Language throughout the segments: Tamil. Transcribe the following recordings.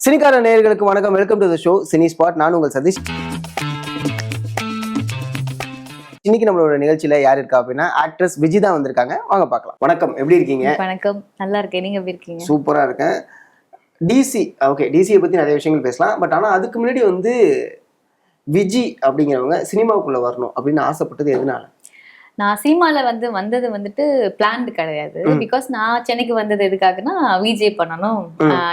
சினிக்கார நேயர்களுக்கு வணக்கம். Welcome to the show Cine Spot. நான் உங்கள் சதீஷ். இன்னைக்கு நம்மளோட நிகழ்ச்சியில யார் இருக்கா அப்படின்னா ஆக்ட்ரஸ் விஜி தான் வந்திருக்காங்க. வாங்க பார்க்கலாம். வணக்கம், எப்படி இருக்கீங்க? வணக்கம், நல்லா இருக்கேன். நீங்க எப்படி இருக்கீங்க? சூப்பரா இருக்கேன். டிசி, ஓகே, டிசியை பத்தி நிறைய விஷயங்கள் பேசலாம். பட் ஆனா அதுக்கு முன்னாடி விஜி அப்படிங்கிறவங்க சினிமாவுக்குள்ள வரணும் அப்படின்னு ஆசைப்பட்டது எதனால? நான் சினிமால வந்தது பிளான்டு கிடையாது. பிகாஸ் நான் சென்னைக்கு வந்தது எதுக்காகனா விஜே பண்ணணும்.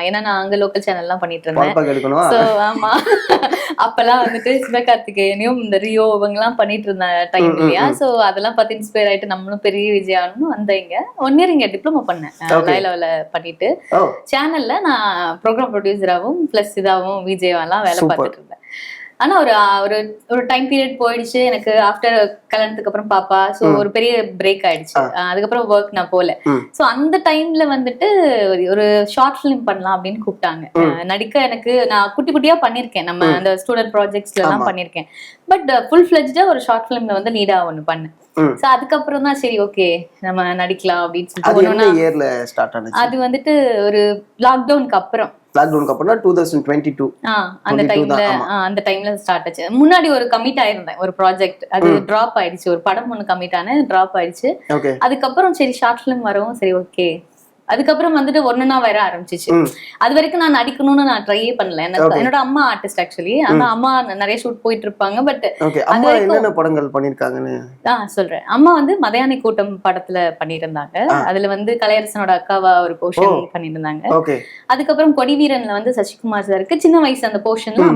ஏன்னா நான் அங்க லோக்கல் சேனல் எல்லாம் பண்ணிட்டு இருந்தேன். சோ ஆமா, அப்பெல்லாம் சிவகார்த்திகேயனையும் இந்த ரியோ இவங்க எல்லாம் பண்ணிட்டு இருந்த டைம் இல்லையா. சோ அதெல்லாம் பார்த்து இன்ஸ்பயர் ஆயிட்டு நம்மளும் பெரிய விஜய் ஆகணும் வந்தீங்க. 1 year இங்க டிப்ளமோ பண்ணேன் லைலாவில பண்ணிட்டு. சேனல்ல நான் ப்ரோக்ராம் ப்ரொடியூசராகவும் பிளஸ் இதாகவும் விஜயெல்லாம் வேலை பார்த்துட்டு இருந்தேன். ஆனா ஒரு டைம் பீரியட் போயிடுச்சு எனக்கு. ஆஃப்டர் கல்யாணத்துக்கு அப்புறம் பாப்பா, சோ ஒரு பெரிய பிரேக் ஆயிடுச்சு. அதுக்கப்புறம் ஒர்க் நான் போல. சோ அந்த டைம்ல ஒரு ஷார்ட் பிலிம் பண்ணலாம் அப்படின்னு கூப்பிட்டாங்க. நடிக்க எனக்கு நான் குட்டி குட்டியா பண்ணிருக்கேன். நம்ம அந்த ஸ்டூடெண்ட் ப்ராஜெக்ட்ஸ்ல எல்லாம் பண்ணிருக்கேன். பட் ஃபுல் ஃபிளெஜ்டா ஒரு ஷார்ட் பிலிம்ல லீடா ஒண்ணு பண்ணேன். சோ அதுக்கப்புறம் தான் சரி ஓகே நம்ம நடிக்கலாம் அப்படின்னு சொல்லிட்டு. அது ஒரு லாக்டவுனுக்கு அப்புறம் 2022 அந்த டைம்ல ஸ்டார்ட் ஆச்சு. முன்னாடி ஒரு கமிட் ஆயிருந்தேன் ஒரு ப்ராஜெக்ட், அது டிராப் ஆயிடுச்சு. ஒரு படம் ஒண்ணு கமிட் ஆனேன், டிராப் ஆயிடுச்சு. அதுக்கப்புறம் சரி ஷார்ட் பிலிம் வரவும் சரி ஓகே. அதுக்கப்புறம் ஒன்னா வர ஆரம்பிச்சிச்சு. அது வரைக்கும் நான் நடிக்கணும்னு நான் ட்ரையே பண்ணல. என்னோட அம்மா ஆர்டிஸ்ட் ஆக்சுவலி. ஆனா அம்மா நிறைய ஷூட் போயிட்டு இருப்பாங்க. பட் என்னென்ன படங்கள் பண்ணிருக்காங்கன்னு சொல்றேன். அம்மா மதையானை கூட்டம் படத்துல பண்ணிருந்தாங்க. அதுல கலையரசனோட அக்காவா ஒரு போர்ஷன் பண்ணிருந்தாங்க. அதுக்கப்புறம் கொடிவீரன்ல சசிகுமார் சாருக்கு சின்ன வயசு அந்த போர்ஷன்ல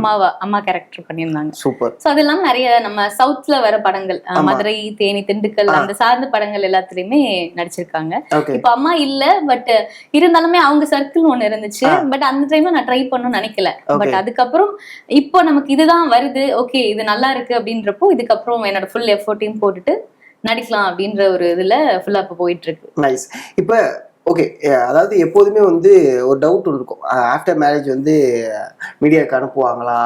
அம்மா கேரக்டர் பண்ணிருந்தாங்க. சூப்பர். சோ அதெல்லாம் நிறைய நம்ம சவுத்ல வர படங்கள், மதுரை, தேனி, திண்டுக்கல் அந்த சார்ந்த படங்கள் எல்லாத்துலயுமே நடிச்சிருக்காங்க. இப்ப அம்மா இல்ல, பட் இருந்தாலுமே அவங்க சர்க்கிள் ஒண்ணு இருந்துச்சு. பட் அந்த டைம்ல நான் ட்ரை பண்ணணும்னு நினைக்கல. பட் அதுக்கப்புறம் இப்போ நமக்கு இதுதான் வருது, ஓகே இது நல்லா இருக்கு அப்படின்றப்போ இதுக்கப்புறம் என்னோட ஃபுல் எஃபோர்ட்டையும் போட்டுட்டு நடிக்கலாம் அப்படின்ற ஒரு இதுல ஃபுல்லா இப்ப போயிட்டு இருக்கு. நைஸ். இப்ப ஓகே, அதாவது எப்போதுமே ஒரு டவுட் இருக்கும். ஆஃப்டர் மேரேஜ் மீடியாவுக்கு அனுப்புவாங்களா,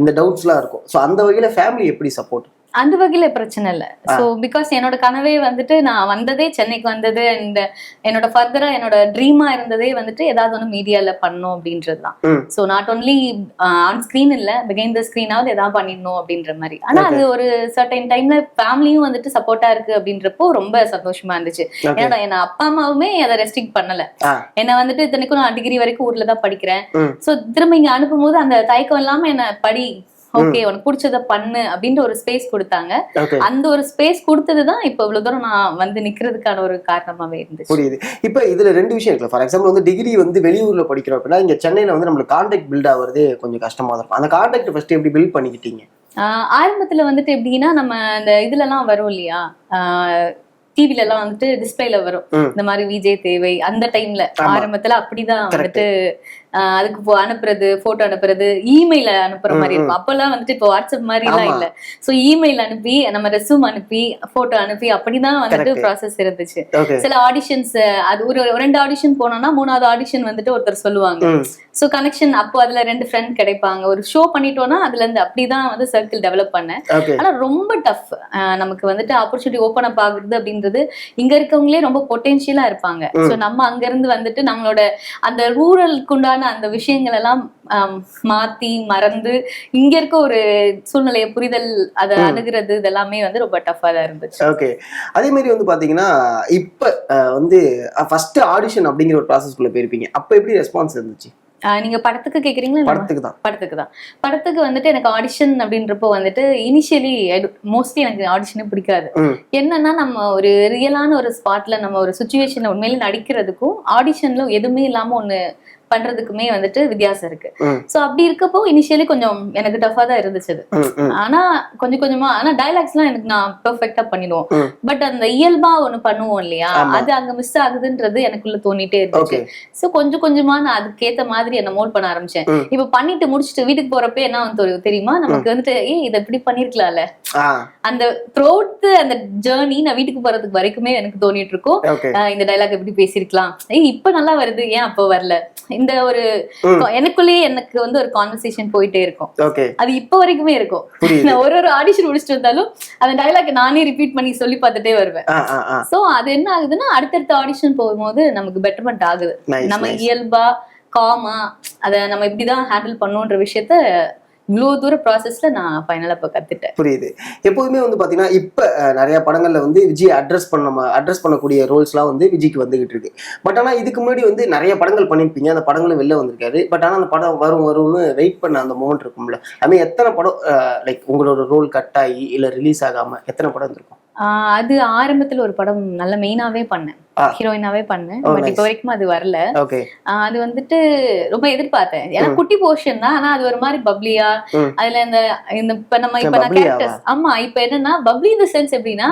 இந்த டவுட்ஸ்லாம் இருக்கும். ஸோ அந்த வகையில ஃபேமிலி எப்படி சப்போர்ட்? அந்த வகையில பிரச்சனை இல்லை. ஸோ பிகாஸ் என்னோட கனவே நான் வந்ததே சென்னைக்கு வந்தது அண்ட் என்னோட ஃபர்தரா என்னோட ட்ரீமா இருந்ததே ஏதாவது ஒன்று மீடியால பண்ணணும் அப்படின்றதுதான். So not only on screen இல்ல, பிகைண்ட் த ஸ்கிரீனாவது ஏதாவது பண்ணிடணும் அப்படின்ற மாதிரி. ஆனா அது ஒரு சர்டைன் டைம்ல ஃபேமிலியும் சப்போர்ட்டா இருக்கு அப்படின்றப்போ ரொம்ப சந்தோஷமா இருந்துச்சு. என்னோட என் அப்பா அம்மாவுமே அதை ரெஸ்ட்ரிக்ட் பண்ணல. என்ன இத்தனைக்கும் நான் டிகிரி வரைக்கும் ஊர்ல தான் படிக்கிறேன். ஸோ திரும்ப இங்க அனுப்பும் போது அந்த தயக்கம் இல்லாம என்ன படி, ஓகே உனக்கு பிடிச்சத பண்ணு அப்படின்ற ஒரு ஸ்பேஸ் கொடுத்தாங்க. அந்த ஒரு ஸ்பேஸ் கொடுத்ததுதான் இப்ப இவ்வளவு தூரம் நான் நிக்கிறதுக்கான ஒரு காரணமாவே இருந்துச்சு. புரியுது. இப்ப இதுல 2 விஷயம் இருக்கு. ஃபார் எக்ஸாம்பிள் டிகிரி வெளியூர்ல படிக்கிறோம் அப்படின்னா இங்க சென்னையில நம்மளுக்கு கான்டாக்ட் பில்ட் ஆகுறது கொஞ்சம் கஷ்டமா இருக்கும். அந்த கான்டாக்ட் ஃபர்ஸ்ட் எப்படி பில்ட் பண்ணிக்கிட்டீங்க? ஆரம்பத்துல எப்படின்னா நம்ம இந்த இதுல எல்லாம் வரும் இல்லையா, டிவில எல்லாம் டிஸ்பிளேல வரும் இந்த மாதிரி விஜய் தேவை. அந்த டைம்ல ஆரம்பத்துல அப்படிதான் அதுக்கு அனுப்புறது, போட்டோ அனுப்புறது, இமெயில் அனுப்புற மாதிரி இருக்கும். அப்பெல்லாம் இப்போ வாட்ஸ்அப் மாதிரி எல்லாம் இல்ல. சோ இமெயில் அனுப்பி நம்ம ரெஸ்யூம் அனுப்பி போட்டோ அனுப்பி அப்படிதான் ப்ராசஸ் இருந்துச்சு. சில ஆடிஷன்ஸ், அது ஒரு 2 ஆடிஷன் போனோம்னா 3வது ஆடிஷன் ஒருத்தர் சொல்லுவாங்க. சோ கனெக்ஷன் அப்போ அதுல 2 ஃப்ரெண்ட் கிடைப்பாங்க. ஒரு ஷோ பண்ணிட்டோம்னா அதுல இருந்து அப்படிதான் சர்க்கிள் டெவலப் பண்ணேன். ஆனா ரொம்ப டஃப். நமக்கு ஆப்பர்ச்சுனிட்டி ஓபன் அப் ஆகுறது அப்படின்றது இங்க இருக்கவங்களே ரொம்ப பொட்டென்ஷியலா இருப்பாங்க. சோ நம்ம அங்க இருந்து நம்மளோட அந்த ரூரலுக்கு உண்டான அந்த விஷயங்கள் எல்லாம் மாத்தி மறந்து இங்க இருக்க ஒரு சூழ்நிலையை புரிதல், அதை அணுகிறது, இதெல்லாமே ரொம்ப டஃபா தான் இருந்துச்சு. ஓகே. அதே மாதிரி பாத்தீங்கன்னா இப்ப ஃபர்ஸ்ட் ஆடிஷன் அப்படிங்கிற ஒரு ப்ராசஸ்க்குள்ள போயிருப்பீங்க. அப்ப எப்படி ரெஸ்பான்ஸ் இருந்துச்சு? நீங்க படத்துக்கு கேக்குறீங்களா? படத்துக்கு எனக்கு ஆடிஷன் அப்படின்றப்போ இனிஷியலி மோஸ்ட்லி எனக்கு ஆடிஷனே பிடிக்காது. என்னன்னா நம்ம ஒரு ரியலான ஒரு ஸ்பாட்ல நம்ம ஒரு சுச்சுவேஷன்ல உண்மையில நடிக்கிறதுக்கும் ஆடிஷன்ல எதுவுமே இல்லாம ஒண்ணு பண்றதுக்குமே வித்தியாசம் இருக்கு. சோ அப்படி இருக்கப்போ இனிஷியலி கொஞ்சம் எனக்கு டஃபா தான் இருந்துச்சு. ஆனா கொஞ்சம் கொஞ்சமா, ஆனா டைலாக்ஸ் எல்லாம் எனக்கு நான் பெர்ஃபெக்ட்டா பண்ணிடுவோம். பட் அந்த இயல்பா ஒண்ணு பண்ணுவோம் இல்லையா, அது அங்க மிஸ் ஆகுதுன்றது எனக்குள்ள தோணிட்டே இருந்துச்சு. சோ கொஞ்சம் கொஞ்சமா நான் அதுக்கேத்த மாதிரி என்ன மோட் பண்ண ஆரம்பிச்சேன். இப்ப பண்ணிட்டு முடிச்சுட்டு வீட்டுக்கு போறப்ப என்ன தெரியுமா, நமக்கு இதை இப்படி பண்ணிருக்கலாம்ல, அந்த த்ரோட் அந்த ஜேர்னி நான் வீட்டுக்கு போறதுக்கு வரைக்குமே எனக்கு தோணிட்டு இருக்கும். இந்த டைலாக் எப்படி பேசிருக்கலாம், இப்ப நல்லா வருது, ஏன் அப்ப வரல, இந்த ஒரு எனக்குள்ளேயே எனக்கு ஒரு கான்வர்சேஷன் போயிட்டே இருக்கும். அது இப்ப வரைக்குமே இருக்கும். நான் ஒரு ஆடிஷன் முடிச்சுட்டு வந்தாலும் அந்த டைலாக் நானே ரிப்பீட் பண்ணி சொல்லி பார்த்துட்டே வருவேன். சோ அது என்ன ஆகுதுன்னா அடுத்தடுத்த ஆடிஷன் போகும்போது நமக்கு பெட்டர்மெண்ட் ஆகுது. நம்ம இயல்பா காமா அதை நம்ம இப்படிதான் ஹேண்டில் பண்ணுன்ற விஷயத்த இவ்வளோ தூர ப்ராசஸ்ல நான் ஃபைனலாக இப்போ கத்துட்டேன். புரியுது. எப்போதுமே வந்து பாத்தீங்கன்னா இப்ப நிறைய படங்கள்ல வந்து விஜய் அட்ரஸ் பண்ணக்கூடிய ரோல்ஸ்லாம் வந்து விஜய்க்கு வந்துகிட்டு இருக்கு. பட் ஆனா இதுக்கு முன்னாடி வந்து நிறைய படங்கள் பண்ணிருப்பீங்க, அந்த படங்களும் வெளில வந்திருக்காரு. பட் ஆனா அந்த படம் வரும்னு வெயிட் பண்ண அந்த மூமெண்ட் இருக்கும்ல, ஐ மீன் எத்தனை படம் லைக் உங்களோட ரோல் கட் ஆகி இல்ல ரிலீஸ் ஆகாம எத்தனை படம் இருந்திருக்கும்? அது ஆரம்பத்துல ஒரு படம் நல்ல மெயினாவே பண்ணேன், ஹீரோயினாவே பண்ணேன். பட் இப்ப வரைக்கும் அது வரல. அது வந்துட்டு ரொம்ப எதிர்பார்த்தேன், ஏன்னா குட்டி போர்ஷன் தான். ஆனா அது ஒரு மாதிரி பப்ளியா, அதுல இந்த இப்ப நான் கேரக்டர்ஸ், ஆமா இப்ப என்னன்னா பப்ளி இந்த சென்ஸ் எப்படின்னா,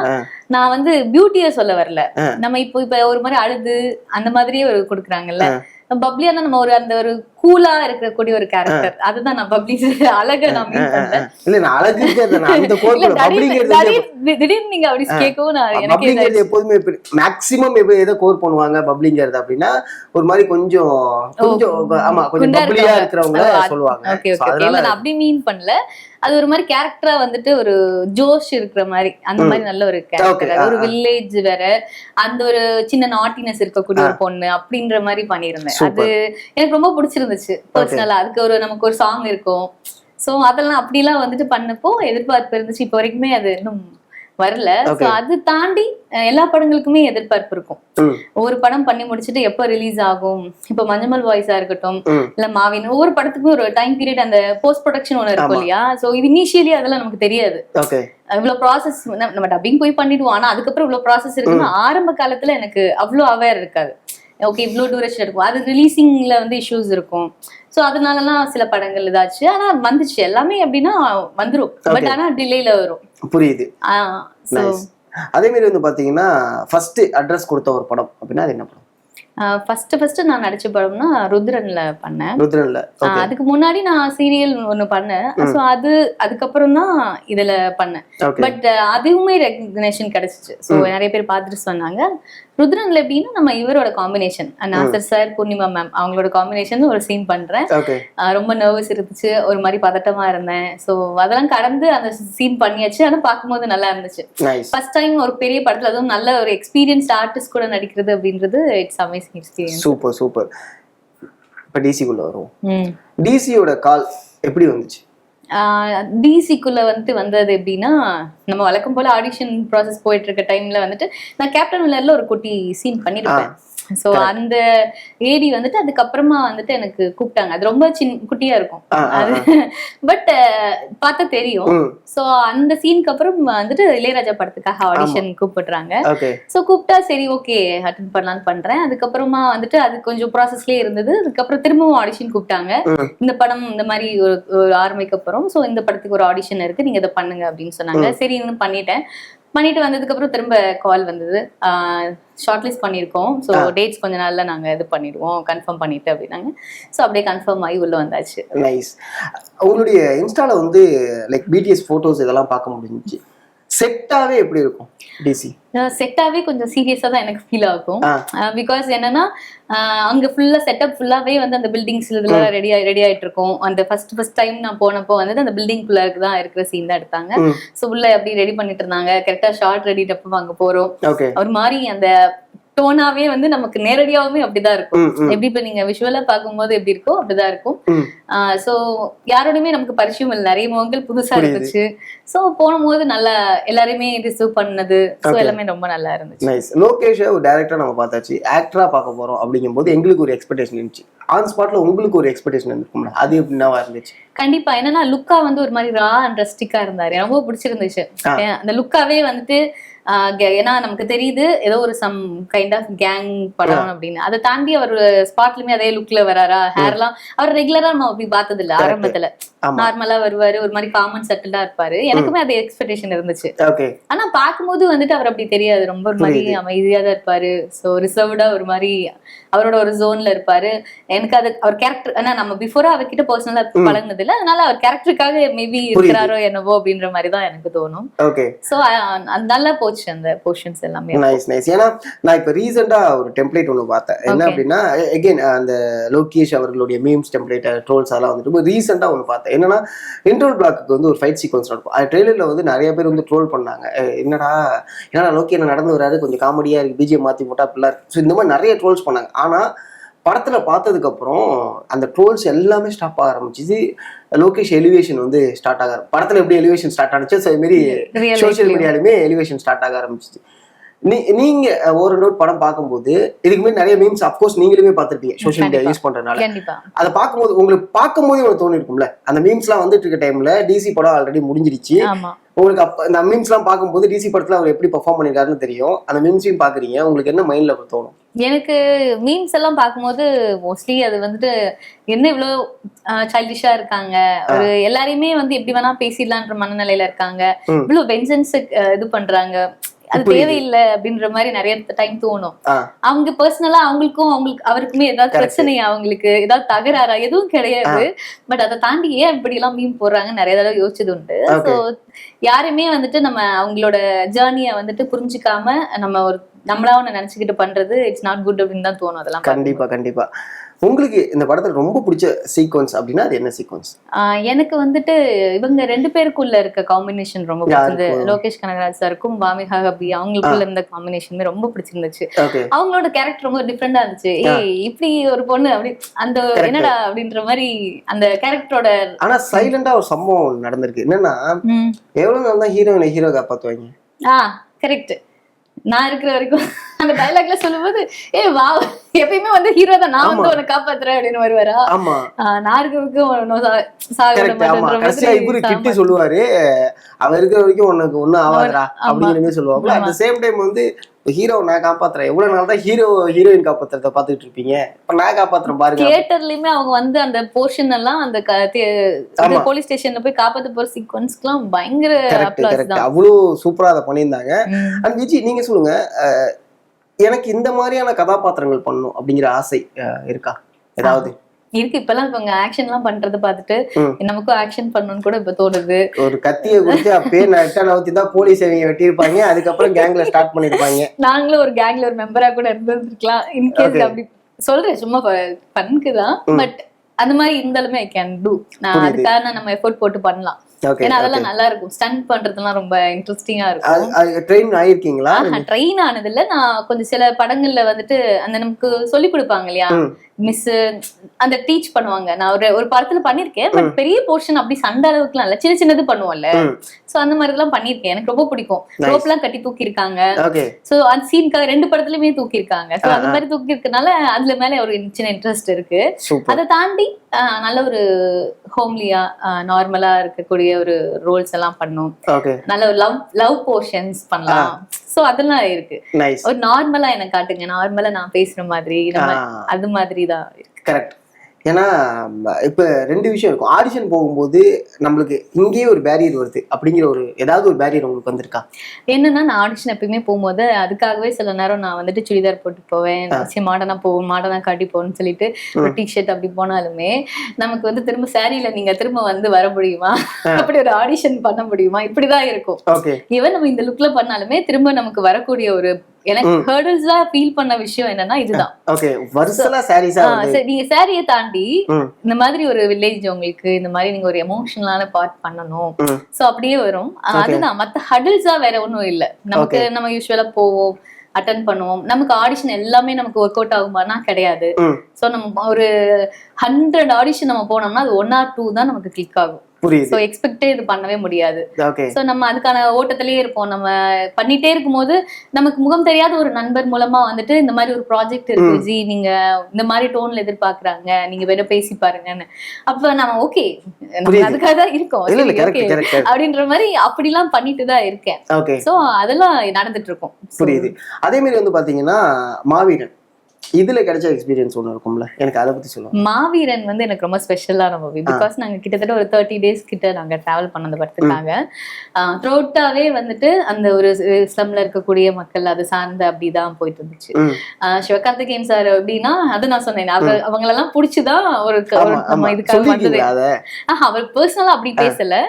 நான் வந்து பியூட்டிய சொல்ல வரல, நம்ம இப்ப ஒரு மாதிரி அழுது அந்த மாதிரியே ஒரு கொடுக்குறாங்கல்ல. பப்ளியானா நம்ம ஒரு அந்த ஒரு கூலா இருக்கக்கூடிய ஒரு கேரக்டர், அதுதான் நான் பப்ளி அழக நான் மீன் பண்ணேன். திடீர்னு நீங்க அப்படி கேட்கவும் எனக்கு எப்போதுமே மேக்ஸிமம் எதை கோர் பண்ணுவாங்க பப்ளிங்கிறது அப்படின்னா ஒரு மாதிரி கொஞ்சம் ஆமா கொஞ்சம் பப்ளியா இருக்கிறவங்க சொல்லுவாங்க. நான் அப்படி மீன் பண்ணல, அது ஒரு மாதிரி கேரக்டரா வந்துட்டு ஒரு ஜோஷ் இருக்கிற மாதிரி அந்த மாதிரி நல்ல ஒரு கேரக்டர். ஒரு வில்லேஜ் வேற, அந்த ஒரு சின்ன நாட்டினஸ் இருக்கக்கூடிய ஒரு பொண்ணு அப்படின்ற மாதிரி பண்ணியிருந்தேன். அது எனக்கு ரொம்ப பிடிச்சிருந்துச்சு பர்சனலா. அதுக்கு நமக்கு ஒரு சாங் இருக்கும். சோ அதெல்லாம் அப்படிலாம் வந்துட்டு பண்ணப்போ எதிர்பார்ப்பு இருந்துச்சு. இப்போ வரைக்குமே அது இன்னும் வரல. சோ அது தாண்டி எல்லா படங்களுக்குமே எதிர்பார்ப்பு இருக்கும். ஒரு படம் பண்ணி முடிச்சுட்டு எப்ப ரிலீஸ் ஆகும், இப்ப மஞ்சள் வாய்ஸா இருக்கட்டும் இல்ல மாவின், ஒவ்வொரு படத்துக்கும் ஒரு டைம் பீரியட், அந்த போஸ்ட் ப்ரொடக்ஷன் ஒண்ணு இருக்கும் இல்லையா. சோ இது இனிஷியலி அதெல்லாம் நமக்கு தெரியாது, இவ்வளவு ப்ராசஸ் நம்ம டப்பிங் போய் பண்ணிடுவோம். ஆனா அதுக்கப்புறம் இவ்வளவு ப்ராசஸ் இருக்குன்னு ஆரம்ப காலத்துல எனக்கு அவ்வளவு அவேர் இருக்காது. ஓகே இவ்வளவு டூரேஷன் இருக்கும், அது ரிலீசிங்ல வந்து இஷ்யூஸ் இருக்கும். சோ அதனாலலாம் சில படங்கள் இதாச்சு. ஆனா வந்துச்சு எல்லாமே எப்படின்னா வந்துரும், பட் ஆனா டிலேல வரும். புரியுது. அதே மாதிரி வந்து பாத்தீங்கன்னா ஃபர்ஸ்ட் அட்ரஸ் கொடுத்த ஒரு படம் அப்படின்னா அது என்ன படம்? ஃபர்ஸ்ட் நான் நடிச்ச படம்னா ருத்ரன்ல பண்ணேன். ருத்ரன்ல அதுக்கு முன்னாடி நான் சீரியல் ஒண்ணு பண்ணேன். சோ அதுக்கப்புறம் தான் இதுல பண்ணேன். பட் அதுவுமே ரெகக்னேஷன் கிடைச்சிச்சு. சோ நிறைய பேர் பார்த்துட்டு சொன்னாங்க. ருத்ரன்ல எப்படின்னா நம்ம இவரோட combination, Nassar sir, Poornima ma'am அவங்களோட காம்பினேஷன் ஒரு சீன் பண்றேன். ரொம்ப நர்வஸ் இருந்துச்சு, ஒரு மாதிரி பதட்டமா இருந்தேன். சோ அதெல்லாம் கடந்து அந்த சீன் பண்ணியாச்சு. ஆனா பார்க்கும்போது நல்லா இருந்துச்சு. ஃபர்ஸ்ட் டைம் ஒரு பெரிய படத்துல, அதுவும் நல்ல ஒரு எக்ஸ்பீரியன்ஸ்ட் ஆர்டிஸ்ட் கூட நடிக்கிறது அப்படின்றது it's amazing experience. Super super. இப்ப டிசிக்குள்ள வரும். டிசியோட கால் எப்படி வந்துச்சு? டிசிக்குள்ள வந்துட்டு வந்தது எப்படின்னா, நம்ம வழக்கம் போல ஆடிஷன் ப்ராசஸ் போயிட்டு இருக்க டைம்ல வந்துட்டு நான் கேப்டன் மில்லர்ல ஒரு குட்டி சீன் பண்ணிருப்பேன். சோ அந்த ஏடி வந்துட்டு அதுக்கப்புறமா வந்துட்டு எனக்கு கூப்பிட்டாங்க. அது ரொம்ப குட்டியா இருக்கும் அது, பட் பார்த்தா தெரியும். சோ அந்த சீனுக்கு அப்புறம் வந்துட்டு இளையராஜா படத்துக்காக ஆடிஷன் கூப்பிடுறாங்க. சோ கூப்பிட்டா சரி ஓகே அட்டெண்ட் பண்ணலான்னு பண்றேன். அதுக்கப்புறமா வந்துட்டு அது கொஞ்சம் ப்ராசஸ்லயே இருந்தது. அதுக்கப்புறம் திரும்பவும் ஆடிஷன் கூப்பிட்டாங்க. இந்த படம் இந்த மாதிரி ஒரு ஆரம்பிக்க அப்புறம், சோ இந்த படத்துக்கு ஒரு ஆடிஷன் இருக்கு, நீங்க இதை பண்ணுங்க அப்படின்னு சொன்னாங்க. சரி இன்னும் பண்ணிட்டு வந்ததுக்கு அப்புறம் திரும்ப கால் வந்தது, ஷார்ட் லிஸ்ட் பண்ணியிருக்கோம், ஸோ டேட்ஸ் கொஞ்ச நாள்ல நாங்க இது பண்ணிடுவோம் கன்ஃபார்ம் பண்ணிட்டு அப்படின்னாங்க. ஸோ அப்படியே கன்ஃபார்ம் ஆகி உள்ள வந்தாச்சு. நைஸ். உங்களுடைய இன்ஸ்டால வந்து லைக் பிடிஎஸ் போட்டோஸ் இதெல்லாம் பார்க்க முடிஞ்சிச்சு. செட்டாவே எப்படி இருக்கும் டிசி? செட்டாவே கொஞ்சம் சீரியஸா தான் எனக்கு ஃபீல் ஆகும். பிகாஸ் என்னன்னா அங்க ஃபுல்லா செட்டப் ஃபுல்லாவே வந்து அந்த பில்டிங்ஸ் இதெல்லாம் ரெடி ஆயிட்டு இருக்கும். அந்த ஃபர்ஸ்ட் டைம் நான் போனப்போ வந்து அந்த பில்டிங் குள்ள தான் இருக்கிற சீன் தான் எடுத்தாங்க. சோ உள்ள அப்படி ரெடி பண்ணிட்டு இருந்தாங்க. கரெக்டா ஷார்ட் ரெடி டப்ப அங்க போறோம். ஒரு மாதிரி அந்த டோனாவே வந்து நமக்கு நேரடியாவே அப்படிதான் இருக்கும். எப்படி இப்ப நீங்க விஷுவலா பார்க்கும்போது எப்படி இருக்கோ அப்படிதான் இருக்கும். சோ யாரோடையுமே நமக்கு பரிச்சயம் இல்லை, நிறைய முகங்கள் புதுசா இருந்துச்சு. சோ போகும்போது நல்லா எல்லாரையுமே ரிசீவ் பண்ணது, சோ எல்லாமே ரொம்ப நல்லா இருந்துச்சு. நைஸ். லோகேஷ் ஒரு டைரக்டரா நம்ம பார்த்தாச்சு, ஆக்டரா பார்க்க போறோம் அப்படிங்கும்போது எங்களுக்கு ஒரு எக்ஸ்பெக்டேஷன் இருந்துச்சு. ஆன் ஸ்பாட்ல உங்களுக்கு ஒரு எக்ஸ்பெக்டேஷன் இருந்திருக்கும்ல, அது எப்படின்னா இருந்துச்சு? கண்டிப்பா. என்னன்னா லுக்கா வந்து ஒரு மாதிரி ரா அண்ட் ரஸ்டிக்கா இருந்தாரு, ரொம்ப பிடிச்சிருந்துச்சு. அந்த லுக்காவே வந்துட்டு ஏன்னா நமக்கு தெரியுது ஏதோ ஒரு சம் கைண்ட் ஆஃப் கேங் படம் அப்படின்னு. அதை தாண்டி அவர் ஸ்பாட்லயுமே அதே லுக்ல வராரா, ஹேர்லாம் அவர் ரெகுலரா நம்ம அப்படி பார்த்தது இல்ல. ஆரம்பத்துல நார்மலா வருவாரு, ஒரு மாதிரி காமன் செட்டில்டா இருப்பாரு. எனக்குமே அது எக்ஸ்பெக்டேஷன் இருந்துச்சு. ஆனா பார்க்கும்போது வந்துட்டு அவர் அப்படி தெரியாது, ரொம்ப ஒரு மாதிரி அமைதியா தான் இருப்பாரு. சோ ரிசர்வ்டா ஒரு மாதிரி அவரோட ஒரு ஜோன்ல இருப்பாரு. எனக்கு அது அவர் கேரக்டர், ஆனா நம்ம பிஃபோரா அவர்கிட்ட பர்சனலா பழகுனது இல்ல, அதனால அவர் கேரக்டருக்காக மேபி இருக்கிறாரோ என்னவோ அப்படின்ற மாதிரி தான் எனக்கு தோணும். சோ நல்லா போச்சு அந்த போர்ஷன்ஸ் எல்லாமே. Nice nice. ஏன்னா நான் இப்ப ரீசெண்டா ஒரு டெம்ப்ளேட் ஒன்று பார்த்தேன். என்ன அப்படின்னா அகைன் அந்த லோகேஷ் அவர்களுடைய மீம்ஸ் டெம்ப்ளேட் ட்ரோல்ஸ் அதெல்லாம் வந்துட்டு ரீசெண்டா ஒன்று பார்த்தேன். என்னன்னா இன்ட்ரோல் பிளாக்கு வந்து ஒரு ஃபைட் சீக்வன்ஸ் நடக்கும். அது ட்ரெய்லர்ல வந்து நிறைய பேர் வந்து ட்ரோல் பண்ணாங்க, என்னடா லோகே நடந்து வராது, கொஞ்சம் காமெடியா இருக்கு, பிஜிஎம் மாத்தி போட்டா அப்படிலாம் இருக்கு. ஸோ இந்த மாதிரி நிறைய ட்ரோல்ஸ் பண்ணாங்க. ஆனா படத்துல பார்த்ததுக்கு அப்புறம் அந்த ட்ரோல்ஸ் எல்லாமே ஸ்டாப் ஆக ஆரம்பிச்சிச்சு. லோகேஷ் எலிவேஷன் வந்து ஸ்டார்ட் ஆக படத்துல எப்படி எலிவேஷன் ஸ்டார்ட் ஆனிச்சு, அதே மாதிரி சோசியல் மீடியாலுமே எலிவேஷன் ஸ்டார்ட் ஆக ஆரம்பிச்சிச்சு. நீங்க ஒரு நோட் படம் பார்க்கும்போது இதுக்கு முன்னாடி நிறைய மீம்ஸ் அப்கோர்ஸ் நீங்களுமே பார்த்திருப்பீங்க சோஷியல் மீடியா யூஸ் பண்றதுனால. அதை பார்க்கும்போது உங்களுக்கு பார்க்கும்போதே உங்களுக்கு தோணி இருக்கும்ல, அந்த மீம்ஸ் எல்லாம் வந்துட்டு இருக்க டைம்ல டிசி படம் ஆல்ரெடி முடிஞ்சிருச்சு. உங்களுக்கு அப்ப இந்த மீம்ஸ் எல்லாம் பார்க்கும்போது டிசி படத்துல அவர் எப்படி பெர்ஃபார்ம் பண்ணிருக்காருன்னு தெரியும். அந்த மீம்ஸையும் பாக்குறீங்க, உங்களுக்கு என்ன மைண்ட்ல தோணும்? எனக்கு மீம்ஸ் எல்லாம் பார்க்கும்போது மோஸ்ட்லி அது வந்துட்டு என்ன இவ்வளவு சைல்டிஷா இருக்காங்க, ஒரு எல்லாரையுமே வந்து எப்படி வேணா பேசிடலான்ற மனநிலையில இருக்காங்க, இவ்வளவு வெஞ்சன்ஸ் இது பண்றாங்க, அது தேவையில்லை அப்படின்ற மாதிரி நிறைய டைம் தோணும். அவங்க பர்சனலா அவருக்குமே ஏதாவது பிரச்சனை, அவங்களுக்கு ஏதாவது தகராறா எதுவும் கிடையாது. பட் அதை தாண்டி ஏன் இப்படி எல்லாம் மீம் போடுறாங்க நிறைய தடவை யோசிச்சது உண்டு. ஸோ யாருமே வந்துட்டு நம்ம அவங்களோட ஜேர்னியை வந்துட்டு புரிஞ்சுக்காம நம்ம ஒரு நம்மளா ஒண்ணு நினைச்சுக்கிட்டு பண்றது இட்ஸ் நாட் குட் அப்படின்னு தான் தோணும். அதெல்லாம் கண்டிப்பா கண்டிப்பா. உங்களுக்கு இந்த படத்துல ரொம்ப பிடிச்ச சீக்வன்ஸ் அப்படின்னா அது என்ன சீக்வன்ஸ்? எனக்கு வந்துட்டு இவங்க 2 பேருக்குள்ள இருக்க காம்பினேஷன் ரொம்ப பிடிச்சது. லோகேஷ் கனகராஜ் சாருக்கும் வாமிகா ஹபி அவங்களுக்குள்ள இருந்த காம்பினேஷன் ரொம்ப பிடிச்சிருந்துச்சு. அவங்களோட கேரக்டர் ரொம்ப டிஃப்ரெண்டா இருந்துச்சு. இப்படி ஒரு பொண்ணு அப்படி அந்த என்னடா அப்படின்ற மாதிரி அந்த கேரக்டரோட. ஆனா சைலண்டா ஒரு சம்பவம் நடந்திருக்கு. என்னன்னா எவ்வளவு நாள் தான் ஹீரோ காப்பாத்துவாங்க. கரெக்ட். நான் இருக்கிற வரைக்கும் அந்த டைலாக்ல சொல்லும்போது வா எப்பயுமே வந்து ஹீரோ தான், நான் வந்து உன்னை காப்பாத்துறேன் அப்படின்னு வருவாரா. நான் இருக்கிற வரைக்கும் சொல்லுவாரு, அவர் இருக்கிற வரைக்கும் உனக்கு ஒண்ணும் ஆகாதுரா அப்படின்னு சொல்லுவாங்க. அட் த சேம் டைம் வந்து ஹீரோ நான் காப்பாத்துறேன். எவ்வளவு நாள் தான் ஹீரோயின் காப்பாத்துறத பாத்துட்டு இருப்பீங்க, இப்ப நான் காப்பாத்துறேன் பாருங்க. தியேட்டர்லயுமே அவங்க வந்து அந்த போர்ஷன் எல்லாம் அந்த போலீஸ் ஸ்டேஷன்ல போய் காப்பாத்த போற சீக்வன்ஸ்க்கு எல்லாம் பயங்கர அவ்வளவு சூப்பரா அதை பண்ணியிருந்தாங்க. அண்ட் விஜய் நீங்க சொல்லுங்க, எனக்கு இந்த மாதிரியான கதாபாத்திரங்கள் பண்ணணும் அப்படிங்கிற ஆசை இருக்கா ஏதாவது? இருக்கு. இப்பெல்லாம் இப்ப ஆக்ஷன் எல்லாம் பண்றத பாத்துட்டு நமக்கும் ஆக்ஷன் பண்ணணும்னு கூட இப்ப தோணுது. ஒரு கத்திய கொடுத்து அப்பயே நவுத்தி தான் போலீஸ் அவங்க வெட்டியிருப்பாங்க, அதுக்கப்புறம் கேங்ல ஸ்டார்ட் பண்ணிருப்பாங்க. நாங்களும் ஒரு கேங்ல ஒரு மெம்பரா கூட இருந்திருக்கலாம் இன்கேஸ். அப்படி சொல்றேன் சும்மா பண்க்குதான். பட் அந்த மாதிரி இருந்தாலுமே ஐ கேன் டூ. நான் அதுக்காக நம்ம எஃபோர்ட் போட்டு பண்ணலாம். ஏன்னா அதெல்லாம் நல்லா இருக்கும். ஸ்டண்ட் பண்றதுலாம் ரொம்ப இன்ட்ரெஸ்டிங்கா இருக்கும். ட்ரெயின் ஆயிருக்கீங்களா? ட்ரெயின் ஆனது இல்ல, நான் கொஞ்சம் சில படங்கள்ல வந்துட்டு அந்த நமக்கு சொல்லி கொடுப்பாங்க இல்லையா, மிஸ் அந்த டீச் பண்ணுவாங்க. நான் ஒரு படத்துல பண்ணிருக்கேன். பட் பெரிய போர்ஷன் அப்படி சண்டை அளவுக்குலாம் இல்ல, சின்ன சின்னது பண்ணுவோம்ல. சோ அந்த மாதிரி எல்லாம் பண்ணிருக்கேன். எனக்கு ரொம்ப பிடிக்கும். ரோப் எல்லாம் கட்டி தூக்கி இருக்காங்க. சோ அந்த சீனுக்காக 2 படத்துலயுமே தூக்கி இருக்காங்க. சோ அந்த மாதிரி தூக்கி இருக்கனால அதுல மேல ஒரு சின்ன இன்ட்ரெஸ்ட் இருக்கு. அதை தாண்டி நல்ல ஒரு ஹோம்லியா நார்மலா இருக்கக்கூடிய ஒரு ரோல்ஸ் எல்லாம் பண்ணும். நல்ல ஒரு லவ் போர்ஷன்ஸ் பண்ணலாம். சோ அதெல்லாம் இருக்கு. ஒரு நார்மலா எனக்கு காட்டுங்க, நார்மலா நான் பேசுற மாதிரி அது மாதிரி தான் இருக்கு. கரெக்ட். ஏன்னா இப்ப 2 விஷயம் இருக்கும். ஆடிஷன் போகும்போது நம்மளுக்கு இங்கேயே ஒரு பேரியர் வருது அப்படிங்கிற ஏதாவது ஒரு பேரியர் உங்களுக்கு வந்திருக்கா? என்னன்னா நான் ஆடிஷன் எப்பயுமே போகும்போது அதுக்காகவே சில நேரம் நான் வந்துட்டு சுடிதார் போட்டு போவேன், மாடர்னா போவோம், மாடர்னா காட்டி போகணும்னு சொல்லிட்டு ஒரு டிஷர்ட் அப்படி போனாலுமே நமக்கு வந்து திரும்ப சாரியில நீங்க திரும்ப வந்து வர முடியுமா, அப்படி ஒரு ஆடிஷன் பண்ண முடியுமா, இப்படிதான் இருக்கும். ஈவன் நம்ம இந்த லுக்ல பண்ணாலுமே திரும்ப நமக்கு வரக்கூடிய ஒரு எனக்கு ஹர்டல்ஸா ஃபீல் பண்ண விஷயம் என்னன்னா இதுதான். நீங்க சாரியை தாண்டி இந்த மாதிரி ஒரு வில்லேஜ் உங்களுக்கு இந்த மாதிரி நீங்க ஒரு எமோஷனலான பார்ட் பண்ணணும். சோ அப்படியே வரும். அதுதான், மத்த ஹர்டல்ஸா வேற ஒண்ணும் இல்ல. நமக்கு நம்ம யூஸ்வலா போவோம், அட்டன் பண்ணுவோம், நமக்கு ஆடிஷன் எல்லாமே நமக்கு ஒர்க் அவுட் ஆகுமானா கிடையாது. சோ நம்ம ஒரு 100 ஆடிஷன் நம்ம போனோம்னா அது 1 or 2 தான் நமக்கு கிளிக் ஆகும். சோ எக்ஸ்பெக்டே இது பண்ணவே முடியாது. சோ நம்ம அதுக்கான ஓட்டத்திலேயே இருப்போம். நம்ம பண்ணிட்டே இருக்கும்போது நமக்கு முகம் தெரியாத ஒரு நண்பர் மூலமா வந்துட்டு இந்த மாதிரி ஒரு ப்ராஜெக்ட் இருக்கு ஜி, நீங்க இந்த மாதிரி டோன்ல எதிர்பார்க்கறாங்க, நீங்க வேற பேசி பாருங்கன்னு. அப்ப நம்ம ஓகே அதுக்காக தான் இருக்கோம் அப்படின்ற மாதிரி அப்படிலாம் பண்ணிட்டு தான் இருக்கேன். சோ அதெல்லாம் நடந்துட்டு இருக்கும். புரியுது. அதே மாதிரி வந்து பாத்தீங்கன்னா மாவீரன் இதுல கிடைச்ச எக்ஸ்பீரியன்ஸ் ஒண்ணு இருக்கும்ல, எனக்கு அதை பத்தி சொல்லுங்க. மாவீரன் வந்து எனக்கு ரொம்ப ஸ்பெஷலான மூவி. பிகாஸ் நாங்க கிட்டத்தட்ட ஒரு 30 days கிட்ட நாங்க டிராவல் பண்ணது படத்துக்காக. த்ரோட்டாவே வந்துட்டு அந்த ஒரு ஸ்லம்ல இருக்கக்கூடிய மக்கள் அது சார்ந்த அப்படிதான் போயிட்டு இருந்துச்சு. சிவகார்த்திகேயன் சார் அப்படின்னா அது நான் சொன்னேன், அவங்களெல்லாம் புடிச்சுதான் ஒரு நம்ம இதுக்காக வந்தது. அவர் பர்சனலா அப்படி பேசல.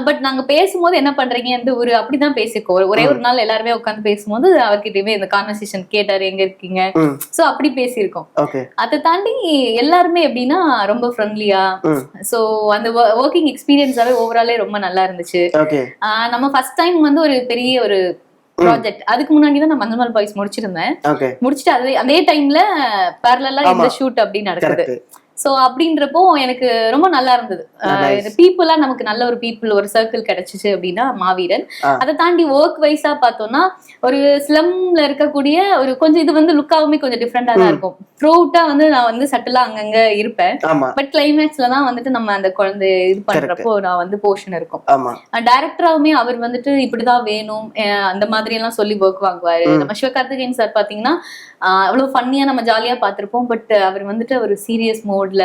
பட் நாங்க பேசும்போது என்ன பண்றீங்க ஒரு அப்படிதான் பேசிக்கோ. ஒரே ஒரு நாள் எல்லாருமே உட்காந்து பேசும்போது அவர்கிட்டயுமே இந்த கான்வர்சேஷன் கேட்டாரு, எங்க இருக்கீங்க, சோ அப்படி பேசியிருக்கோம். அதை தாண்டி எல்லாருமே எப்படின்னா ரொம்ப ஃப்ரெண்ட்லியா. சோ அந்த ஒர்க்கிங் எக்ஸ்பீரியன்ஸாவே ஓவராலே ரொம்ப நல்லா இருந்துச்சு. நம்ம ஃபர்ஸ்ட் டைம் வந்து ஒரு பெரிய ஒரு ப்ராஜெக்ட். அதுக்கு முன்னாடி தான் நான் மஞ்சள் பாய்ஸ் முடிச்சிருந்தேன். ஓகே. முடிச்சிட்டு அதே டைம்ல பேரலா இந்த ஷூட் அப்படி நடக்குது. சோ அப்படின்றப்போ எனக்கு ரொம்ப நல்லா இருந்தது. பீப்புளா நமக்கு நல்ல ஒரு பீப்புள் ஒரு சர்க்கிள் கிடைச்சிச்சு அப்படின்னா மாவீரன். அதை தாண்டி ஒர்க் வைஸா பார்த்தோம்னா ஒரு ஸ்லம்ல இருக்கக்கூடிய ஒரு கொஞ்சம் இது வந்து லுக்காவுமே கொஞ்சம் டிஃப்ரெண்டா தான் இருக்கும். த்ரூஅவுட்டா வந்து நான் வந்து சட்டலா அங்கங்க இருப்பேன். பட் கிளைமேக்ஸ்ல தான் வந்துட்டு நம்ம அந்த குழந்தை இது பண்றப்போ நான் வந்து போர்ஷன் இருக்கும். டைரக்டராவுமே அவர் வந்துட்டு இப்படிதான் வேணும் அந்த மாதிரி எல்லாம் சொல்லி ஒர்க் வாங்குவாரு. நம்ம சிவகார்த்திகேயன் சார் பாத்தீங்கன்னா அவ்வளவு ஃபன்னியா நம்ம ஜாலியா பாத்திருப்போம். பட் அவர் வந்துட்டு ஒரு சீரியஸ் மோட்ல,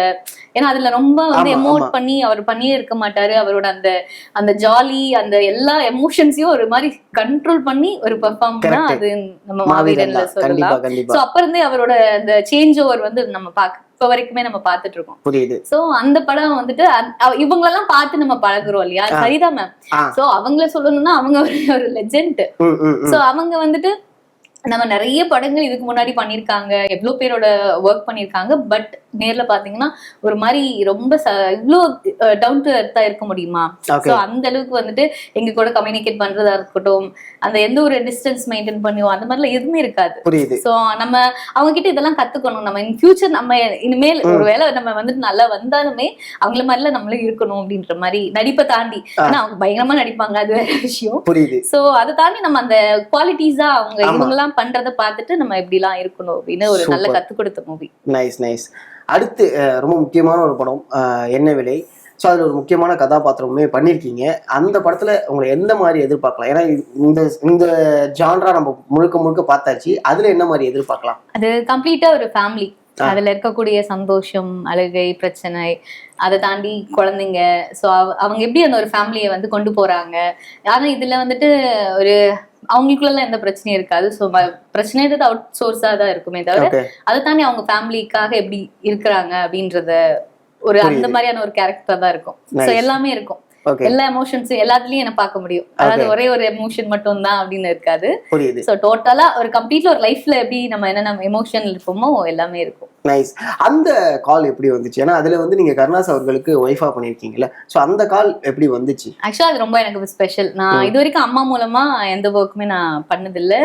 ஏன்னா அதுல ரொம்ப வந்து எமோட் பண்ணி அவர் பண்ணியே இருக்க மாட்டாரு. அவரோட அந்த அந்த ஜாலி அந்த எல்லா எமோஷன்ஸையும் ஒரு மாதிரி கண்ட்ரோல் பண்ணி ஒரு பெர்ஃபார்ம் பண்ணா அது நம்ம மாவீரன்ல சொல்லலாம். சோ அப்ப இருந்தே அவரோட அந்த சேஞ்ச் ஓவர் வந்து நம்ம இப்ப வரைக்குமே நம்ம பாத்துட்டு இருக்கோம். புரியுது. சோ அந்த படம் வந்துட்டு இவங்களெல்லாம் பார்த்து நம்ம பழகுறோம் இல்லையா, சரிதான் மேம். சோ அவங்கள சொல்லணும்னா அவங்க ஒரு லெஜெண்ட். சோ அவங்க வந்துட்டு நம்ம நிறைய படங்கள் இதுக்கு முன்னாடி பண்ணிருக்காங்க, எவ்வளவு பேரோட ஒர்க் பண்ணிருக்காங்க. பட் நேர்ல பாத்தீங்கன்னா ஒரு மாதிரி ரொம்ப இவ்வளோ டவுன் டு எர்த்தா இருக்க முடியுமா? சோ அந்த அளவுக்கு வந்துட்டு எங்க கூட கம்யூனிகேட் பண்றதா இருக்கட்டும், அந்த எந்த ஒரு டிஸ்டன்ஸ் மெயின்டைன் பண்ணியோ அந்த மாதிரிலாம் எதுவுமே இருக்காது. சோ நம்ம அவங்க கிட்ட இதெல்லாம் கத்துக்கணும். நம்ம இன் ஃபியூச்சர் நம்ம இனிமேல் ஒருவேளை நம்ம வந்துட்டு நல்லா வந்தாலுமே அவங்கள மாதிரிலாம் நம்மளும் இருக்கணும் அப்படின்ற மாதிரி நடிப்பை தாண்டி. ஏன்னா அவங்க பயங்கரமா நடிப்பாங்க, அது வேற விஷயம். சோ அதை தாண்டி நம்ம அந்த குவாலிட்டிஸா அவங்க இவங்கெல்லாம் பண்றதை பார்த்துட்டு நம்ம எப்படி எல்லாம் இருக்கணும் அப்படின்னு ஒரு நல்ல கத்து கொடுத்த மூவி. Nice nice. அடுத்து ரொம்ப முக்கியமான ஒரு படம் என்ன விலை. ஸோ அதில் ஒரு முக்கியமான கதாபாத்திரமே பண்ணியிருக்கீங்க. அந்த படத்துல உங்களை எந்த மாதிரி எதிர்பார்க்கலாம்? ஏன்னா இந்த ஜான்ரா நம்ம முழுக்க முழுக்க பார்த்தாச்சு, அதுல என்ன மாதிரி எதிர்பார்க்கலாம்? அது கம்ப்ளீட்டா ஒரு ஃபேமிலி, அதுல இருக்கக்கூடிய சந்தோஷம், அழுகை, பிரச்சனை, அதை தாண்டி குழந்தைங்க. ஸோ அவங்க எப்படி அந்த ஒரு ஃபேமிலியை வந்து கொண்டு போறாங்க. ஆனா இதுல வந்துட்டு ஒரு அவங்களுக்குள்ள எந்த பிரச்சனையும் இருக்காது. ஸோ பிரச்சனைன்றது அவுட் சோர்ஸா தான் இருக்குமே தவிர அதை தாண்டி அவங்க ஃபேமிலிக்காக எப்படி இருக்கிறாங்க அப்படின்றத ஒரு அந்த மாதிரியான ஒரு கேரக்டர் தான் இருக்கும். ஸோ எல்லாமே இருக்கும், எல்லா எமோஷன்ஸும் எல்லாத்துலயும் என்ன பார்க்க முடியும். அதாவது ஒரே ஒரு எமோஷன் மட்டும் தான் அப்படின்னு இருக்காது. சோ டோட்டலா ஒரு கம்ப்ளீட்ல ஒரு லைஃப்ல எப்படி நம்ம என்னென்ன எமோஷன் இருப்போமோ எல்லாமே இருக்கும். நைஸ். அந்த கால் எப்படி வந்துச்சு? ஏன்னா அதுல வந்து நீங்க கருணாஸ் அவர்களுக்கு ஒய்ஃபா பண்ணிருக்கீங்கல்ல, சோ அந்த கால் எப்படி வந்துச்சு? ஆக்சுவலா அது ரொம்ப எனக்கு ஸ்பெஷல். நான் இது வரைக்கும் அம்மா மூலமா எந்த ஒர்க்குமே நான் பண்ணதில்லை.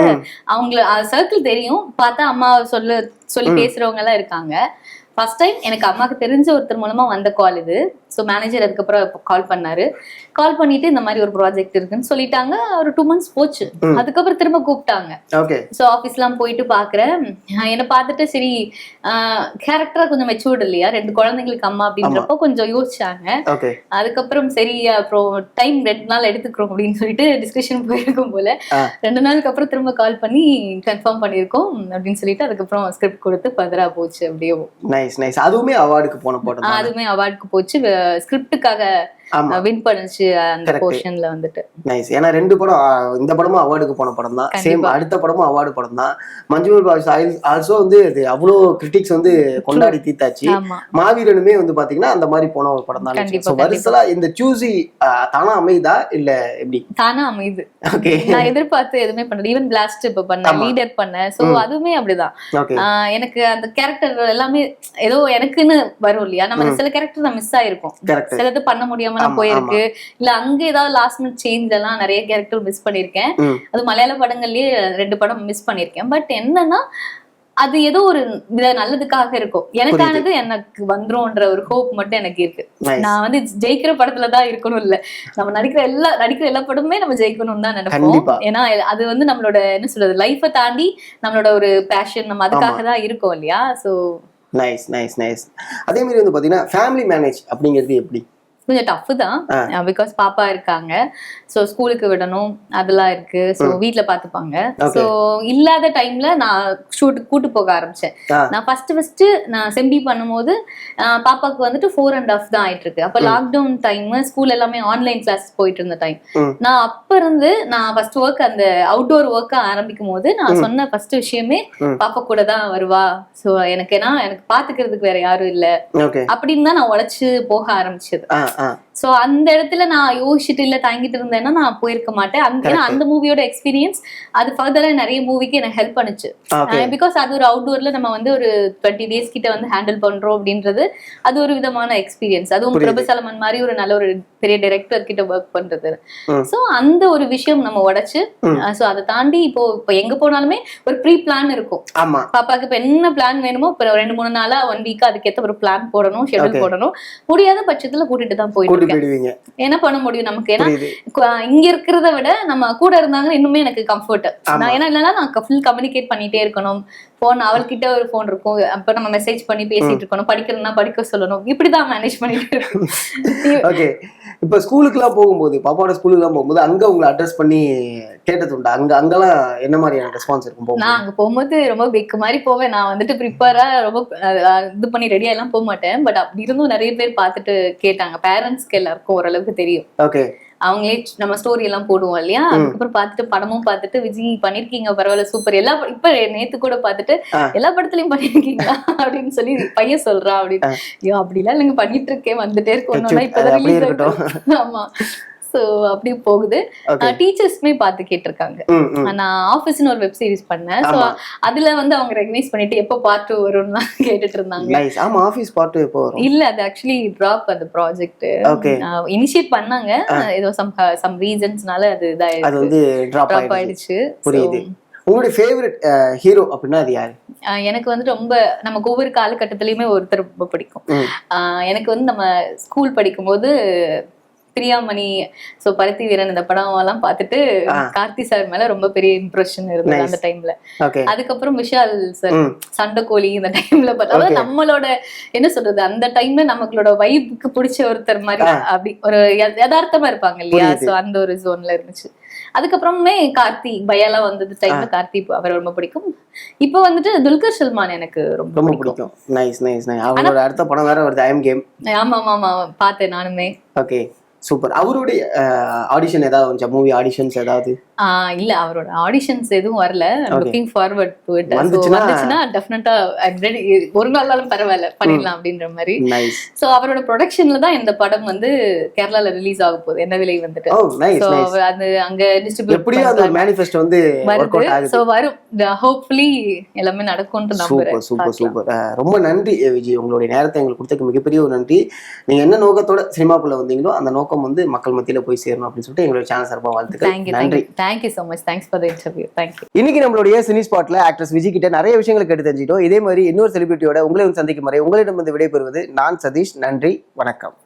அவங்கள சர்க்கிள் தெரியும், பார்த்தா அம்மா சொல்லி பேசுறவங்க எல்லாம் இருக்காங்க. ஃபர்ஸ்ட் டைம் எனக்கு அம்மாக்கு தெரிஞ்ச ஒருத்தர் மூலமா வந்த கால் இது. ஸோ மேனேஜர் அதுக்கப்புறம் கால் பண்ணாரு. கால் பண்ணிட்டு இந்த மாதிரி ஒரு ப்ராஜெக்ட் இருக்குன்னு சொல்லிட்டாங்க. ஒரு 2 months போச்சு. அதுக்கப்புறம் திரும்ப கூப்பிட்டாங்க. ஸோ ஆஃபீஸ்லாம் போயிட்டு பாக்குறேன். என்னை பார்த்துட்டு சரி கேரக்டரா கொஞ்சம் மெச்சூர்டு இல்லையா, 2 குழந்தைங்களுக்கு அம்மா அப்படின்றப்போ கொஞ்சம் யோசிச்சாங்க. அதுக்கப்புறம் சரி அப்புறம் டைம் 2 நாள் எடுத்துக்கிறோம் அப்படின்னு சொல்லிட்டு டிஸ்கஷன் போயிருக்கும் போல. 2 நாளுக்கு அப்புறம் திரும்ப கால் பண்ணி கன்ஃபார்ம் பண்ணியிருக்கோம் அப்படின்னு சொல்லிட்டு அதுக்கப்புறம் ஸ்கிரிப்ட் கொடுத்து ஃபர்தரா போச்சு அப்படியே. Nice nice. அதுவுமே அவார்டுக்கு போன படம். அதுவுமே அவார்டுக்கு போச்சு, ஸ்கிரிப்டுக்காக வின் பண்ணுச்சு அந்த போர்ஷன்ல வந்துட்டு. நைஸ். ஏன்னா 2 படம், இந்த படமும் அவார்டுக்கு போன படம் தான், சேம் அடுத்த படமும் அவார்டு படம் தான். மஞ்சுமல் பாய்ஸ் ஆல்சோ வந்து இது அவ்வளோ கிரிட்டிக்ஸ் வந்து கொண்டாடி தீத்தாச்சு. மாவீரனுமே வந்து பாத்தீங்கன்னா அந்த மாதிரி போன ஒரு படம் தான். வருஷலா இந்த சூசி தானா அமைதா இல்ல எப்படி? தானா அமைது. ஓகே. நான் எதிர்பார்த்து எதுவுமே பண்ணல. ஈவன் பிளாஸ்ட் இப்ப பண்ண, லீடர் பண்ண, சோ அதுவுமே அப்படிதான். எனக்கு அந்த கேரக்டர் எல்லாமே ஏதோ எனக்குன்னு வரும் இல்லையா, நம்ம சில கேரக்டர் தான் மிஸ் ஆயிருக்கும், சிலது பண்ண முடியாம போயிருக்கு. இல்ல அங்க ஏதாவது லாஸ்ட் மினிட் சேஞ்ச் எல்லாம் நிறைய கேரக்டர் மிஸ் பண்ணிருக்கேன். அது மலையாள படங்கள்லயே 2 படம் மிஸ் பண்ணிருக்கேன். பட் என்னன்னா அது ஏதோ ஒரு நல்லதுக்காக இருக்கும். எனக்கானது எனக்கு வந்துரும்ன்ற ஒரு ஹோப் மட்டும் எனக்கு இருக்கு. நான் வந்து ஜெயிக்கிற படத்துலதான் இருக்கணும் இல்ல, நம்ம நடிக்கிற எல்லா படமுமே நம்ம ஜெயிக்கணும்னு தான் நினைப்போம். ஏன்னா அது வந்து நம்மளோட என்ன சொல்றது லைஃபை தாண்டி நம்மளோட ஒரு பேஷன், நம்ம அதுக்காக தான் இருக்கோம் இல்லையா. So nice nice nice. அதே மாதிரி வந்து பாத்தீங்கன்னா ஃபேமிலி மேனேஜ் அப்படிங்கிறது எப்படி? கொஞ்சம் டஃப் தான். பிகாஸ் பாப்பா இருக்காங்க, ஸோ ஸ்கூலுக்கு விடணும், அதெல்லாம் இருக்கு. ஸோ வீட்டில் பார்த்துப்பாங்க. ஸோ இல்லாத டைம்ல நான் ஷூட்டுக்கு கூட்டு போக ஆரம்பிச்சேன். நான் ஃபர்ஸ்ட் நான் செம்பி பண்ணும்போது பாப்பாவுக்கு வந்துட்டு 4.5 தான் ஆயிட்டு இருக்கு. அப்போ லாக்டவுன் டைம், ஸ்கூல் எல்லாமே ஆன்லைன் கிளாஸ் போயிட்டு இருந்த டைம். நான் அப்ப இருந்து நான் ஃபர்ஸ்ட் ஒர்க் அந்த அவுட்டோர் ஒர்க் ஆரம்பிக்கும் போது நான் சொன்ன ஃபர்ஸ்ட் விஷயமே பாப்பா கூட தான் வருவா. ஸோ எனக்கு பாத்துக்கிறதுக்கு வேற யாரும் இல்ல அப்படின்னு தான் நான் உழைச்சு போக ஆரம்பிச்சது. சோ அந்த இடத்துல நான் யோசிச்சுட்டு இல்ல தாங்கிட்டு இருந்தேன்னா நான் போயிருக்க மாட்டேன். ஏன்னா அந்த மூவியோட எக்ஸ்பீரியன்ஸ் அது ஃபர்தரா நிறைய மூவிக்கு எனக்கு ஹெல்ப் பண்ணுச்சு. பிகாஸ் அது ஒரு அவுட்டோர்ல நம்ம வந்து ஒரு 20 days கிட்ட வந்து ஹேண்டில் பண்றோம் அப்படின்றது அது ஒரு விதமான எக்ஸ்பீரியன்ஸ். அதுவும் பிரபுசலமன் மாதிரி ஒரு நல்ல ஒரு பெரிய டைரக்டர் கிட்ட ஒர்க் பண்றது. சோ அந்த ஒரு விஷயம் நம்ம உடைச்சு சோ அதை தாண்டி இப்போ எங்க போனாலுமே ஒரு ப்ரீ பிளான் இருக்கும். பாப்பாக்கு இப்ப என்ன பிளான் வேணுமோ இப்ப 2-3 நாளா 1 வீக் அதுக்கேற்ற ஒரு பிளான் போடணும், ஷெட்யூல் போடணும். முடியாத பட்சத்துல கூட்டிட்டு தான் போயிட்டு என்ன பண்ண முடியும் நமக்கு. ஏன்னா இங்க இருக்கிறத விட நம்ம கூட இருந்தாங்க இன்னுமே எனக்கு கம்ஃபர்ட். நான் ஏன்னா இல்லைன்னா நான் ஃபுல் கம்யூனிகேட் பண்ணிட்டே இருக்கணும். போன் அவள்கிட்ட ஒரு போன் இருக்கும், அப்ப நம்ம மெசேஜ் பண்ணி பேசிட்டு இருக்கணும், படிக்கணும்னா படிக்க சொல்லணும், இப்படிதான் மேனேஜ் பண்ணிட்டு இருக்கோம். ஓகே, இப்ப ஸ்கூலுக்குலாம் போகும்போது பாப்பாவோட ஸ்கூலுக்குலாம் போகும்போது அங்க உங்களை அட்ரஸ் பண்ணி கேட்டது உண்டா? அங்கெல்லாம் என்ன மாதிரியான ரெஸ்பான்ஸ் இருக்கும்? நான் அங்க போகும்போது ரொம்ப பெக்கு மாதிரி போவேன். நான் வந்துட்டு ப்ரிப்பேரா ரொம்ப இது பண்ணி ரெடியா எல்லாம் போக மாட்டேன். பட் அப்படி இருந்தும் நிறைய பேர் பார்த்துட்டு கேட்டாங்க. பேரண்ட்ஸ்க்கு எல்லாருக்கும் ஓரளவுக்கு தெரியும். ஓகே, அவங்களே நம்ம ஸ்டோரி எல்லாம் போடுவோம் இல்லையா, அதுக்கப்புறம் பார்த்துட்டு படமும் பார்த்துட்டு விஜய் பண்ணிருக்கீங்க பரவாயில்ல சூப்பர், எல்லா இப்ப நேத்து கூட பார்த்துட்டு எல்லா படத்துலயும் பண்ணிருக்கீங்களா அப்படின்னு சொல்லி பையன் சொல்றா அப்படின்னு. ஐயோ அப்படிலாம் இல்லைங்க பண்ணிட்டு இருக்கேன், வந்துட்டே இருக்கணும், இப்பதான் ரிலீஸ் ஆகும். ஆமா, சோ அப்படி போகுது. டீச்சர்ஸ்மே பார்த்து கேட்டிருக்காங்க. நான் ஆபீஸ்னு ஒரு வெப் சீரிஸ் பண்ணேன். சோ அதுல வந்து அவங்க ரெகனைஸ் பண்ணிட்டு எப்ப பார்ட் 2 வரும்னு கேட்டுட்டு இருந்தாங்க. ஆமா, ஆபீஸ் பார்ட் 2 எப்போ வரும்? இல்ல, அது ஆக்சுவலி டிராப் அந்த ப்ராஜெக்ட். இனிஷியேட் பண்ணாங்க, ஏதோ சம் ரீசன்ஸ்னால அது வந்து டிராப் ஆயிடுச்சு. புரியுது. உங்களுடைய ஃபேவரட் ஹீரோ அப்படின்னா அது யாரு? எனக்கு வந்து ரொம்ப நமக்கு ஒவ்வொரு காலகட்டத்திலயுமே ஒருத்தர் ரொம்ப பிடிக்கும். எனக்கு வந்து நம்ம ஸ்கூல் படிக்கும்போது பிரியாமணி, சோ பருத்தி வீரன் இந்த படம் எல்லாம் பார்த்துட்டு கார்த்தி சார் மேல ரொம்ப பெரிய இம்ப்ரெஷன் இருந்தது அந்த டைம்ல. அதுக்கப்புறம் விஷால் சார் சண்டைக்கோழி இந்த டைம்ல பார்த்தா நம்மளோட என்ன சொல்றது, அந்த டைம்ல நம்மளோட வைப்புக்கு பிடிச்ச ஒருத்தர் மாதிரி அப்படி ஒரு யதார்த்தமா இருப்பாங்க இல்லையா, சோ அந்த ஒரு ஜோன்ல இருந்துச்சு. அதுக்கப்புறமே கார்த்தி பயாலாம் வந்தது டைம்ல கார்த்தி அவர் ரொம்ப பிடிக்கும். இப்ப வந்துட்டு துல்கர் சல்மான் எனக்கு ரொம்ப பிடிக்கும். Nice nice nice. அவரோட அடுத்த படம் வேற வருது, ஐ அம் கேம். ஆமா ஆமா பார்த்தேன் நானுமே. Okay, super. அவருடைய ஆடிஷன் ஏதாவது வந்துச்சா? மூவி ஆடிஷன்ஸ் ஏதாவது? இல்ல, அவரோட ஆடிஷன்ஸ் எதுவும் வரல. Looking forward to it. வந்துச்சுனா டெஃபினட்டா ஐ அம் ரெடி. ஒரு நாளாலும் பரவாயில்ல பண்ணிடலாம் அப்படின்ற மாதிரி. சோ அவரோட ப்ரொடக்ஷன்ல தான் இந்த படம் வந்து கேரளால ரிலீஸ் ஆக போகுது. என்ன விலை வந்துட்டு. சோ அது அங்க டிஸ்ட்ரிபியூட் எப்படியோ அந்த மேனிஃபெஸ்டோ வந்து வொர்க் அவுட் ஆகுது. சோ வரும், ஹோப்ஃபுல்லி எல்லாமே நடக்கும்னு நம்புறேன். Super super. ரொம்ப நன்றி விஜய், உங்களுடைய நேரத்தை எங்களுக்கு கொடுத்ததுக்கு மிகப்பெரிய ஒரு நன்றி. நீங்க என்ன நோக்கத்தோட சினிமாக்குள்ள வந்தீங்களோ அந்த நோக்கம் வந்து மக்கள் மத்தியில போய் சேரணும் அப்படின்னு சொல்லிட்டு எங்களுடைய சேனல் சார்பா வாழ்த்துக்கள். நன்றி. Thank you so much. Thanks for the interview. Thank you. இன்னைக்கு நம்மளுடைய சினி ஸ்பாட்ல ஆக்ட்ரஸ் விஜய் கிட்ட நிறைய விஷயங்களை கேட்டு தெரிஞ்சிட்டோம். இதே மாதிரி இன்னொரு செலிபிரிட்டியோட உங்களை சந்திக்கும் வரை உங்களிடம் வந்து விடைபெறுவது நான் சதீஷ். நன்றி, வணக்கம்.